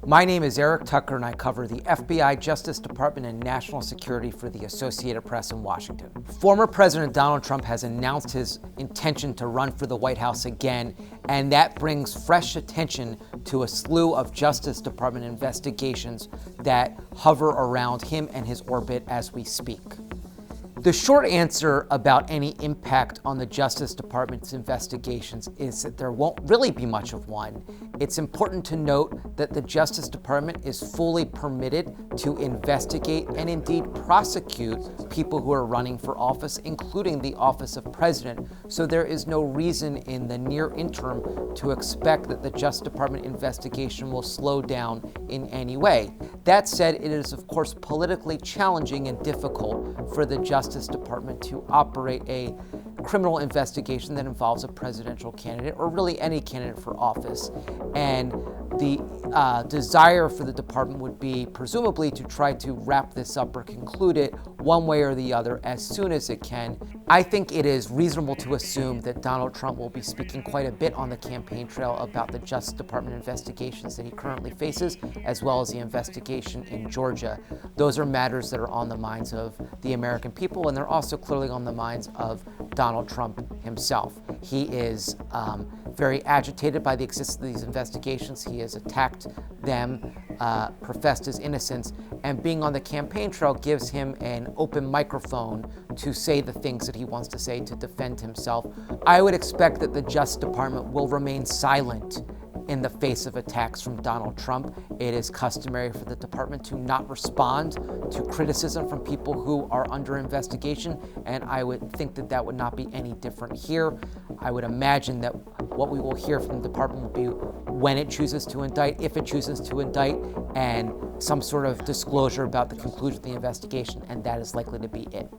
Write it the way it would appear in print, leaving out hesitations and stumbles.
My name is Eric Tucker, and I cover the FBI, Justice Department, and national security for the Associated Press in Washington. Former President Donald Trump has announced his intention to run for the White House again, and that brings fresh attention to a slew of Justice Department investigations that hover around him and his orbit as we speak. The short answer about any impact on the Justice Department's investigations is that there won't really be much of one. It's important to note that the Justice Department is fully permitted to investigate and indeed prosecute people who are running for office, including the office of president. So there is no reason in the near interim to expect that the Justice Department investigation will slow down in any way. That said, it is of course politically challenging and difficult for the Justice Department to operate a criminal investigation that involves a presidential candidate or really any candidate for office. And the desire for the department would be presumably to try to wrap this up or conclude it one way or the other as soon as it can. I think it is reasonable to assume that Donald Trump will be speaking quite a bit on the campaign trail about the Justice Department investigations that he currently faces, as well as the investigation in Georgia. Those are matters that are on the minds of the American people, and they're also clearly on the minds of Donald Trump himself. He is very agitated by the existence of these investigations. He has attacked them, professed his innocence, and being on the campaign trail gives him an open microphone to say the things that he wants to say to defend himself. I would expect that the Justice Department will remain silent in the face of attacks from Donald Trump. It is customary for the department to not respond to criticism from people who are under investigation, and I would think that that would not be any different here. I would imagine that what we will hear from the department will be when it chooses to indict, if it chooses to indict, and some sort of disclosure about the conclusion of the investigation, and that is likely to be it.